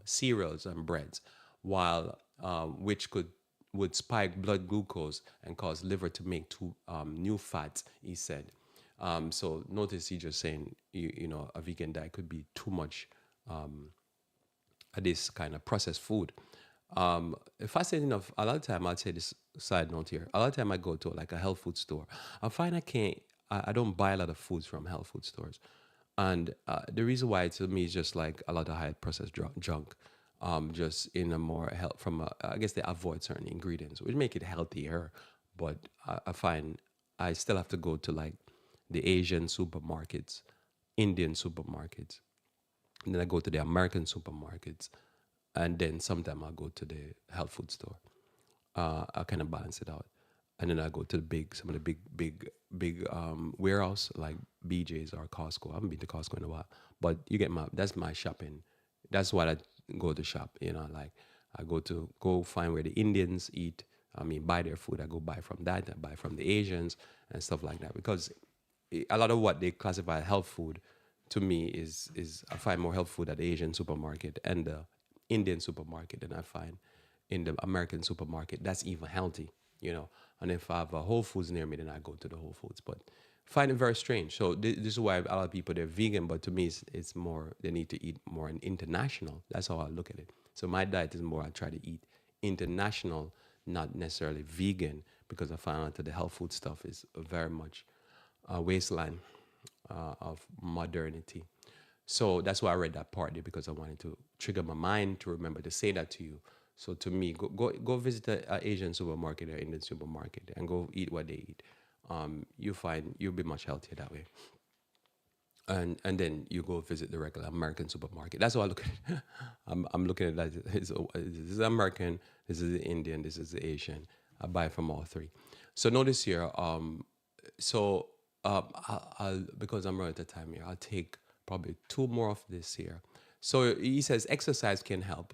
cereals and breads, while which would spike blood glucose and cause liver to make new fats, he said. So notice he just saying, a vegan diet could be too much this kind of processed food. Fascinating enough, a lot of time I'll say this side note here. A lot of time I go to like a health food store, I find I don't buy a lot of foods from health food stores, and the reason why to me is just like a lot of high processed junk, just in a more health from I guess they avoid certain ingredients which make it healthier, but I find I still have to go to like the Asian supermarkets, Indian supermarkets, and then I go to the American supermarkets, and then sometime I'll go to the health food store. I kind of balance it out, and then I go to some of the big warehouse like BJ's or Costco. I haven't been to Costco in a while, but you get that's my shopping. That's what I go to shop. Like I go find where the Indians eat. I mean, buy their food. I go buy from that. I buy from the Asians and stuff like that, because a lot of what they classify as health food to me is I find more health food at the Asian supermarket and the Indian supermarket than I find in the American supermarket. That's even healthy. And if I have a Whole Foods near me, then I go to the Whole Foods. But find it very strange. So this is why a lot of people, they're vegan, but to me it's more they need to eat more international. That's how I look at it. So my diet is more I try to eat international, not necessarily vegan, because I found out that the health food stuff is very much a wasteland of modernity. So that's why I read that part there, because I wanted to trigger my mind to remember to say that to you. So to me, go visit a Asian supermarket or Indian supermarket and go eat what they eat. You find you'll be much healthier that way. And then you go visit the regular American supermarket. That's how I look at it. I'm looking at that. This is American, this is the Indian, this is the Asian. I buy from all three. So notice here. So I'll because I'm running out of time here, I'll take probably two more of this here. So he says exercise can help,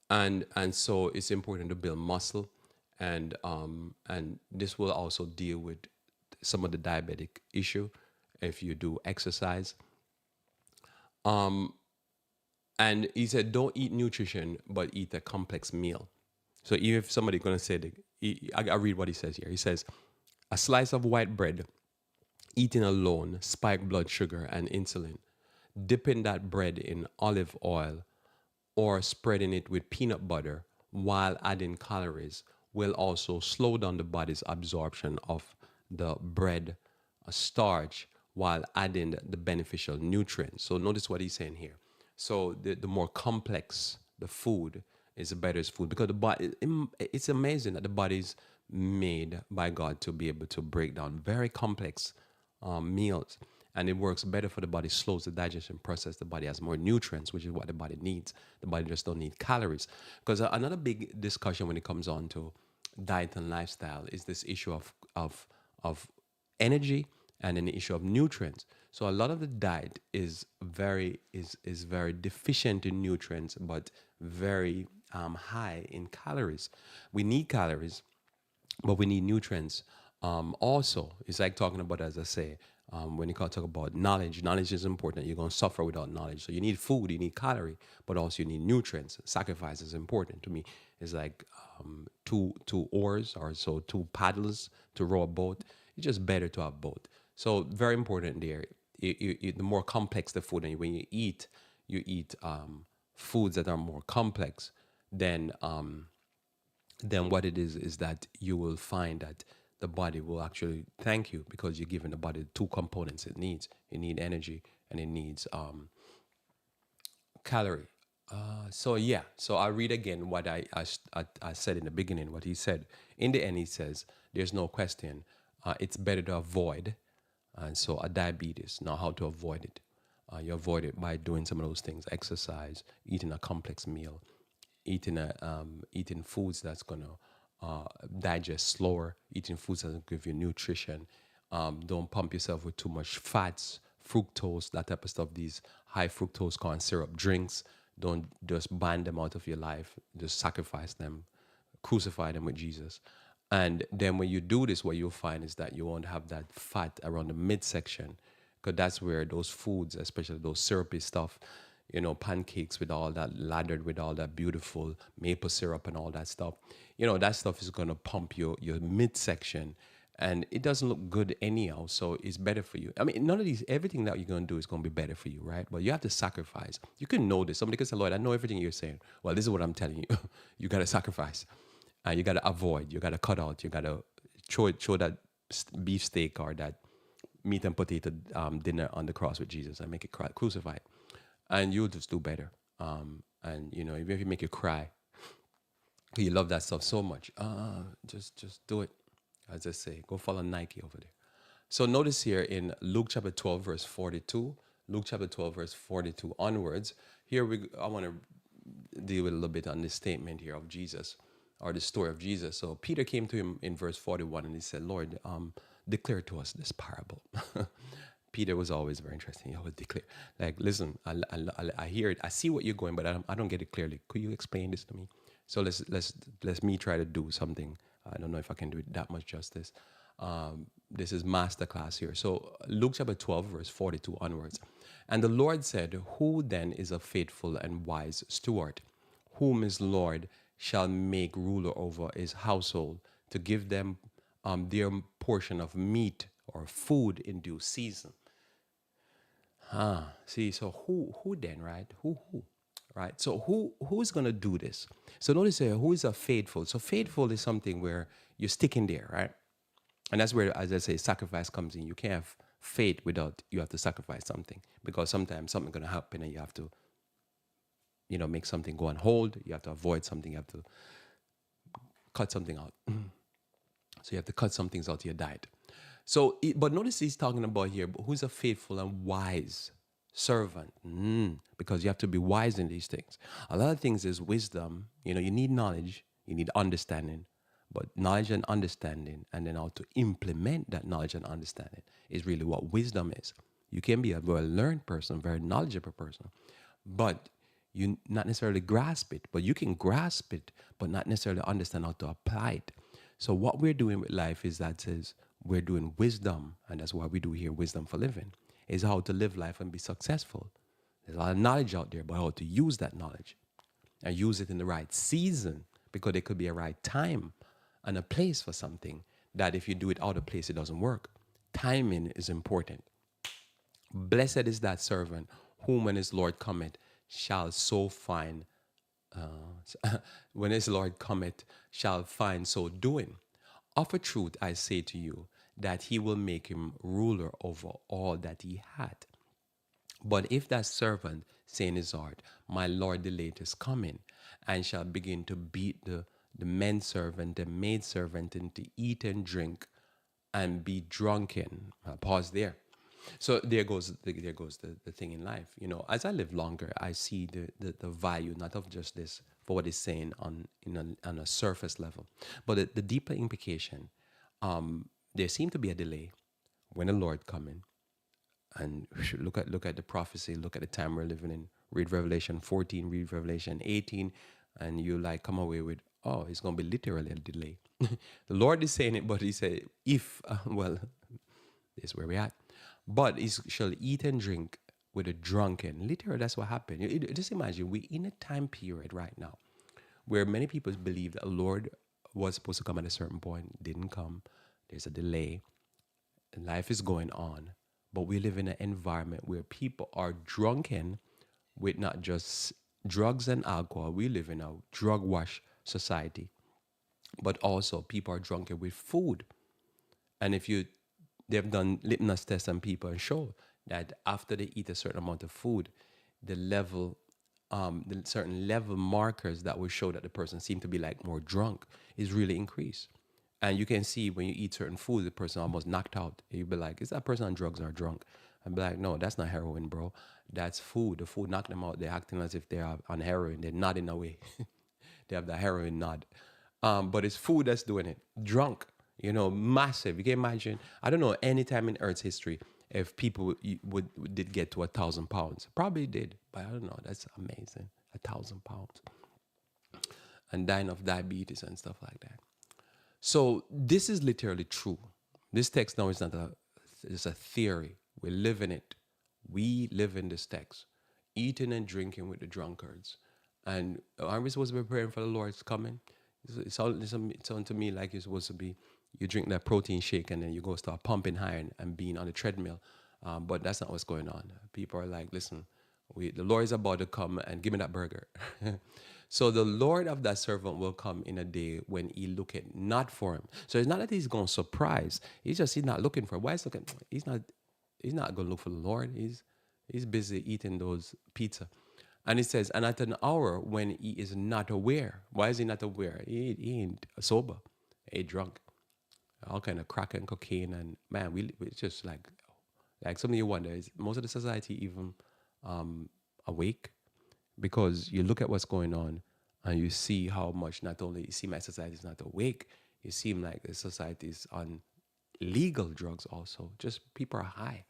and so it's important to build muscle, and this will also deal with some of the diabetic issue if you do exercise. And he said don't eat nutrition but eat a complex meal. So even if somebody gonna say I read what he says here. He says a slice of white bread eaten alone spike blood sugar and insulin. Dipping that bread in olive oil or spreading it with peanut butter while adding calories will also slow down the body's absorption of the bread starch while adding the beneficial nutrients. So notice what he's saying here. So the more complex the food is, the better it's food, because the body, it's amazing that the body's made by God to be able to break down very complex meals, and it works better for the body, slows the digestion process. The body has more nutrients, which is what the body needs. The body just don't need calories. Because another big discussion when it comes on to diet and lifestyle is this issue of energy and an issue of nutrients. So a lot of the diet is very deficient in nutrients, but very high in calories. We need calories, but we need nutrients also. It's like talking about, as I say, When you talk about knowledge, knowledge is important. You're going to suffer without knowledge. So you need food, you need calorie, but also you need nutrients. Sacrifice is important to me. It's like two oars or so, two paddles to row a boat. It's just better to have both. So very important there. The more complex the food, and when you eat foods that are more complex, then what it is that you will find that the body will actually thank you because you're giving the body the two components it needs. It needs energy and it needs calorie. So yeah, so I read again what I said in the beginning, what he said. In the end, he says, there's no question. It's better to avoid. And so a diabetes, now how to avoid it. You avoid it by doing some of those things, exercise, eating a complex meal, eating foods that's gonna digest slower, eating foods that give you nutrition. Don't pump yourself with too much fats, fructose, that type of stuff. These high fructose corn syrup drinks, don't just ban them out of your life. Just sacrifice them, crucify them with Jesus. And then when you do this, what you'll find is that you won't have that fat around the midsection, because that's where those foods, especially those syrupy stuff, pancakes with all that, lathered with all that beautiful maple syrup and all that stuff, that stuff is going to pump your midsection, and it doesn't look good anyhow. So it's better for you. I mean, none of these, everything that you're going to do is going to be better for you, right? But you have to sacrifice. You can know this. Somebody can say, Lord, I know everything you're saying. Well, this is what I'm telling you. You got to sacrifice. You got to avoid. You got to cut out. You got to show that beef steak or that meat and potato dinner on the cross with Jesus and make it crucified. And you'll just do better. And, even if you make you cry, you love that stuff so much, just do it. As I say, go follow Nike over there. So notice here in Luke chapter 12, verse 42, Luke chapter 12, verse 42 onwards, I want to deal with a little bit on this statement here of Jesus, or the story of Jesus. So Peter came to him in verse 41 and he said, Lord, declare to us this parable. Peter was always very interesting. He always declare, like, listen, I hear it. I see what you're going, but I don't get it clearly. Could you explain this to me? So let's me try to do something. I don't know if I can do it that much justice. This is masterclass here. So Luke chapter 12, verse 42 onwards. And the Lord said, who then is a faithful and wise steward, whom his Lord shall make ruler over his household, to give them their portion of meat or food in due season? See, so who then, right? Who? Right? So who's gonna do this? So notice here, who is a faithful? So faithful is something where you're sticking there, right? And that's where, as I say, sacrifice comes in. You can't have faith without you have to sacrifice something, because sometimes something's gonna happen and you have to, make something go on hold. You have to avoid something. You have to cut something out. So you have to cut some things out of your diet. So, but notice he's talking about here, who's a faithful and wise servant, because you have to be wise in these things. A lot of things is wisdom. You need knowledge, you need understanding, but knowledge and understanding, and then how to implement that knowledge and understanding is really what wisdom is. You can be a well-learned person, very knowledgeable person, but you not necessarily grasp it. But you can grasp it, but not necessarily understand how to apply it. So what we're doing with life is we're doing wisdom, and that's why we do here Wisdom for Living, is how to live life and be successful. There's a lot of knowledge out there, but how to use that knowledge and use it in the right season, because there could be a right time and a place for something that if you do it out of place, it doesn't work. Timing is important. Blessed is that servant whom when his Lord cometh shall so find, when his Lord cometh shall find so doing. Of a truth I say to you, that he will make him ruler over all that he had. But if that servant say in his heart, my Lord delayed his coming, and shall begin to beat the men servant, the maid servant, and to eat and drink, and be drunken. I'll pause there. So there goes the thing in life. As I live longer, I see the value not of just this for what it's saying on a surface level, but the deeper implication. There seemed to be a delay when the Lord coming, and look at the prophecy, look at the time we're living in. Read Revelation 14, read Revelation 18, and you come away with, oh, it's going to be literally a delay. The Lord is saying it, but he said, this is where we're at. But he shall eat and drink with a drunken. Literally, that's what happened. Just imagine, we're in a time period right now where many people believe that the Lord was supposed to come at a certain point, didn't come. There's a delay. Life is going on. But we live in an environment where people are drunken with not just drugs and alcohol. We live in a drug wash society, but also people are drunken with food. And if you they've done litmus tests on people and show that after they eat a certain amount of food, the level, the certain level markers that will show that the person seemed to be like more drunk is really increased. And you can see when you eat certain food, the person almost knocked out. You'd be like, is that person on drugs or drunk? I'd be like, no, that's not heroin, bro. That's food. The food knocked them out. They're acting as if they're on heroin. They're nodding away. They have the heroin nod. But it's food that's doing it. Drunk, massive. You can imagine. I don't know any time in Earth's history if people did get to 1,000 pounds. Probably did, but I don't know. That's amazing. 1,000 pounds and dying of diabetes and stuff like that. So this is literally true. This text now is not it's a theory. We live in it. We live in this text, eating and drinking with the drunkards. And aren't we supposed to be praying for the Lord's coming? It sounds to me like you're supposed to be, you drink that protein shake and then you go start pumping iron and being on the treadmill. But that's not what's going on. People are like, listen, the Lord is about to come and give me that burger. So the Lord of that servant will come in a day when he looketh not for him. So it's not that he's going to surprise. He's not looking for him. Why is looking? He's not going to look for the Lord. He's busy eating those pizza. And it says, and at an hour when he is not aware. Why is he not aware? He ain't sober. He ain't drunk. All kind of crack and cocaine. And man, we just like something you wonder, is most of the society even awake? Because you look at what's going on and you see how much not only you see my society is not awake, it seems like the society is on legal drugs also. Just people are high.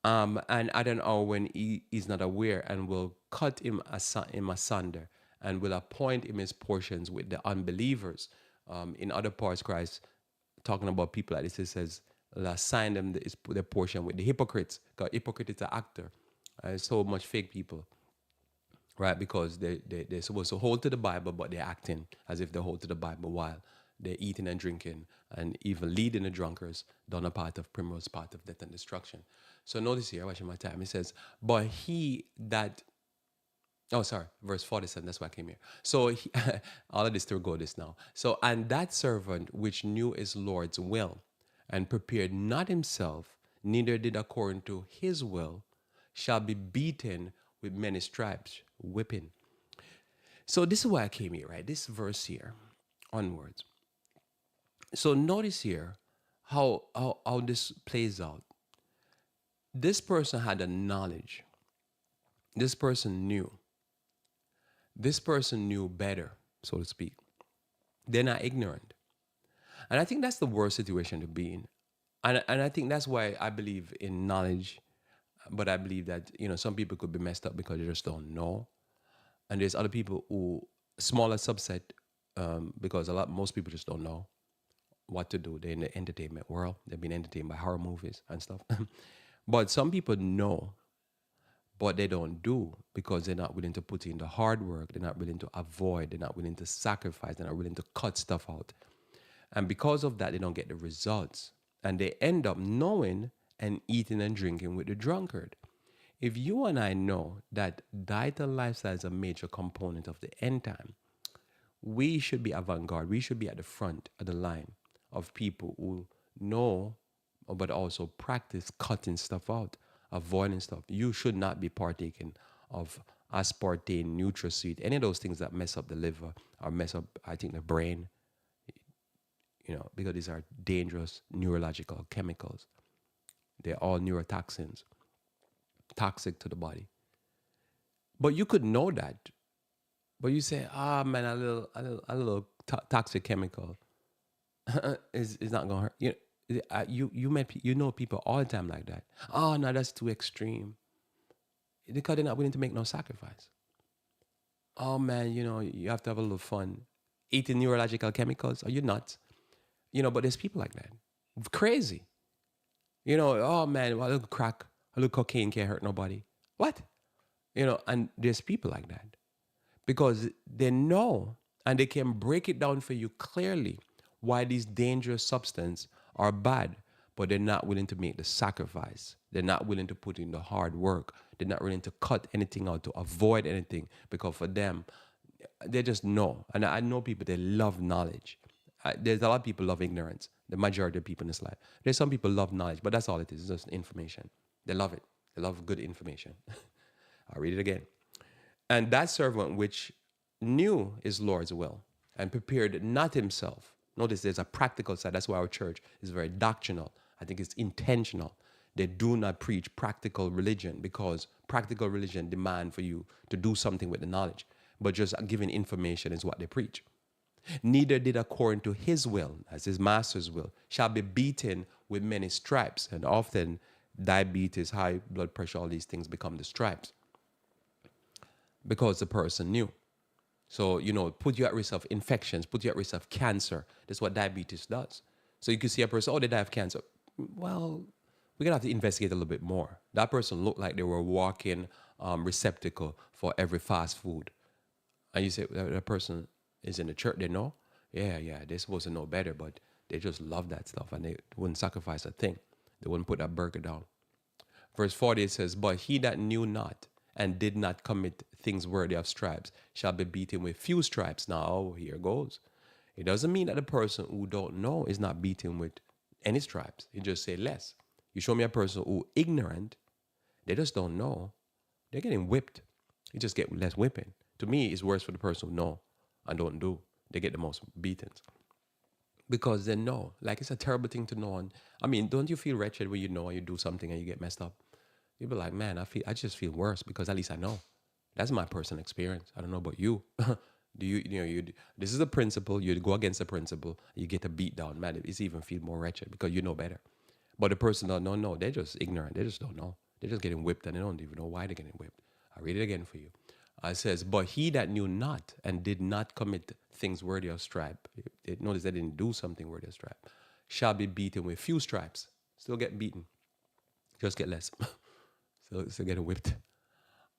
And I don't know when he is not aware and will cut him asunder and will appoint him his portions with the unbelievers. In other parts, Christ talking about people like this, he says, "Will assign them their portion with the hypocrites." Because hypocrite is an actor. So much fake people, right? Because they're supposed to hold to the Bible, but they're acting as if they hold to the Bible while they're eating and drinking and even leading the drunkards down a path of primrose, path of death and destruction. So notice here, watching my time, it says, but he that, oh, sorry, verse 47, that's why I came here. So all of this to go this now. So, and that servant which knew his Lord's will and prepared not himself, neither did according to his will, shall be beaten with many stripes, whipping. So this is why I came here, right? This verse here, onwards. So notice here how this plays out. This person had a knowledge. This person knew. This person knew better, so to speak. They're not ignorant. And I think that's the worst situation to be in. And I think that's why I believe in knowledge, but I believe that, some people could be messed up because they just don't know. And there's other people who, smaller subset, because most people just don't know what to do. They're in the entertainment world. They've been entertained by horror movies and stuff. But some people know, but they don't do because they're not willing to put in the hard work. They're not willing to avoid. They're not willing to sacrifice. They're not willing to cut stuff out. And because of that, they don't get the results. And they end up knowing and eating and drinking with the drunkard. If you and I know that diet and lifestyle is a major component of the end time, we should be avant-garde. We should be at the front of the line of people who know, but also practice cutting stuff out, avoiding stuff. You should not be partaking of aspartame, NutraSweet, any of those things that mess up the liver or mess up, I think, the brain, because these are dangerous neurological chemicals. They're all neurotoxins, toxic to the body. But you could know that. But you say, man, a little toxic chemical is not gonna hurt. You know people all the time like that. Oh no, that's too extreme. Because they're not willing to make no sacrifice. Oh man, you have to have a little fun. Eating neurological chemicals, are you nuts? But there's people like that. Crazy. Oh man, well, a little crack, a little cocaine can't hurt nobody. What? And there's people like that because they know and they can break it down for you clearly why these dangerous substances are bad, but they're not willing to make the sacrifice. They're not willing to put in the hard work. They're not willing to cut anything out to avoid anything because for them, they just know. And I know people, they love knowledge. There's a lot of people love ignorance. The majority of people in this life. There's some people love knowledge, but that's all it is. It's just information. They love it. They love good information. I'll read it again. And that servant which knew his Lord's will and prepared not himself. Notice there's a practical side. That's why our church is very doctrinal. I think it's intentional. They do not preach practical religion because practical religion demand for you to do something with the knowledge. But just giving information is what they preach. Neither did according to his will, as his master's will, shall be beaten with many stripes. And often diabetes, high blood pressure, all these things become the stripes because the person knew. So, put you at risk of infections, put you at risk of cancer. That's what diabetes does. So you can see a person, oh, they die of cancer. Well, we're going to have to investigate a little bit more. That person looked like they were a walking receptacle for every fast food. And you say, that person is in the church, they know? Yeah, they're supposed to know better, but they just love that stuff and they wouldn't sacrifice a thing. They wouldn't put that burger down. Verse 40, it says, but he that knew not and did not commit things worthy of stripes shall be beaten with few stripes. Now, here goes. It doesn't mean that the person who don't know is not beaten with any stripes. You just say less. You show me a person who ignorant, they just don't know, they're getting whipped. You just get less whipping. To me, it's worse for the person who know and don't do. They get the most beatings. Because they know. Like, it's a terrible thing to know. And I mean, don't you feel wretched when you know and you do something and you get messed up? You'll be like, man, I just feel worse because at least I know. That's my personal experience. I don't know about you. This is a principle. You go against the principle, you get a beat down. Man, it's even feel more wretched because you know better. But the person don't know, no, they're just ignorant. They just don't know. They're just getting whipped and they don't even know why they're getting whipped. I'll read it again for you. It says, but he that knew not and did not commit things worthy of stripe, notice they didn't do something worthy of stripe, shall be beaten with few stripes. Still get beaten. Just get less. So get whipped.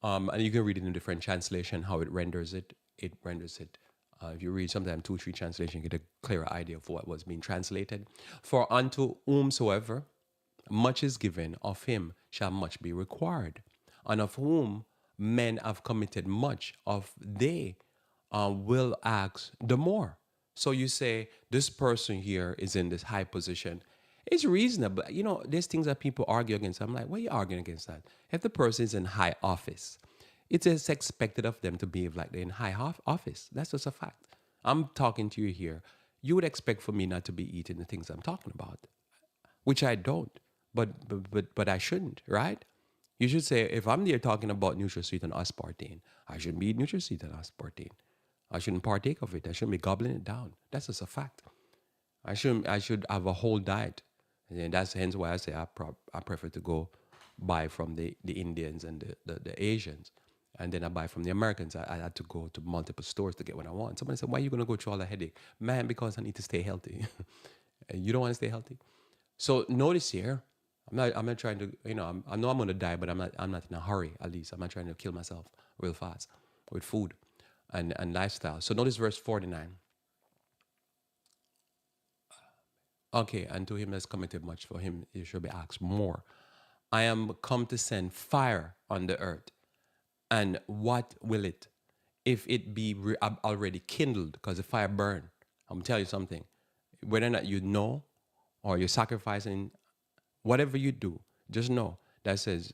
And you can read it in different translation, how it renders it. It renders it. If you read sometimes 2-3 translation, you get a clearer idea of what was being translated. For unto whomsoever much is given, of him shall much be required. And of whom men have committed much, of they will ask the more. So you say, this person here is in this high position. It's reasonable. There's things that people argue against. I'm like, why are you arguing against that? If the person is in high office, it is expected of them to behave like they're in high office. That's just a fact. I'm talking to you here. You would expect for me not to be eating the things I'm talking about, which I don't, but I shouldn't, right? You should say, if I'm there talking about NutraSweet and aspartame, I shouldn't be eating NutraSweet and aspartame. I shouldn't partake of it. I shouldn't be gobbling it down. That's just a fact. I should have a whole diet. And that's hence why I say I prefer to go buy from the Indians and the Asians. And then I buy from the Americans. I had to go to multiple stores to get what I want. Somebody said, why are you going to go through all the headache? Man, because I need to stay healthy. And you don't want to stay healthy? So notice here, I'm not trying to, I know I'm going to die, but I'm not in a hurry, at least. I'm not trying to kill myself real fast with food and lifestyle. So notice verse 49. Okay, and to him that's committed much, for him it should be asked more. I am come to send fire on the earth. And what will it, if it be already kindled, because the fire burn? I'm telling you something. Whether or not you know or you're sacrificing, whatever you do, just know that says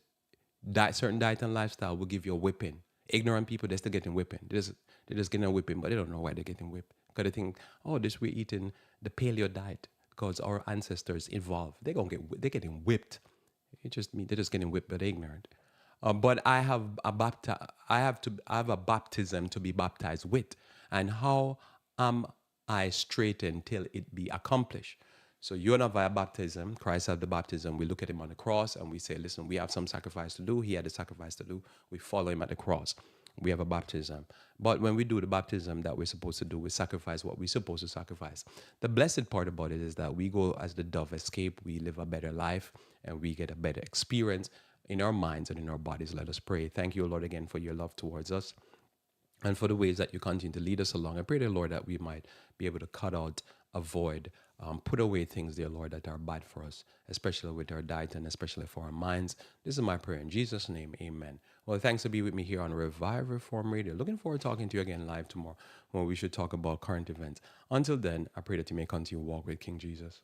that certain diet and lifestyle will give you a whipping. Ignorant people, they're still getting whipping. They're just getting a whipping, but they don't know why they're getting whipped. Because they think, oh, we're eating the paleo diet because our ancestors evolved. They're getting whipped. It just means they're just getting whipped, but they're ignorant. But I have a baptism to be baptized with, and how am I straightened till it be accomplished? So you and I via baptism, Christ had the baptism. We look at him on the cross and we say, listen, we have some sacrifice to do. He had a sacrifice to do. We follow him at the cross. We have a baptism. But when we do the baptism that we're supposed to do, we sacrifice what we're supposed to sacrifice. The blessed part about it is that we go as the dove escape, we live a better life, and we get a better experience in our minds and in our bodies. Let us pray. Thank you, Lord, again for your love towards us and for the ways that you continue to lead us along. I pray, dear Lord, that we might be able to cut out, avoid, put away things, dear Lord, that are bad for us, especially with our diet and especially for our minds. This is my prayer in Jesus' name. Amen. Well, thanks to be with me here on Revive Reform Radio. Looking forward to talking to you again live tomorrow when we should talk about current events. Until then, I pray that you may continue to walk with King Jesus.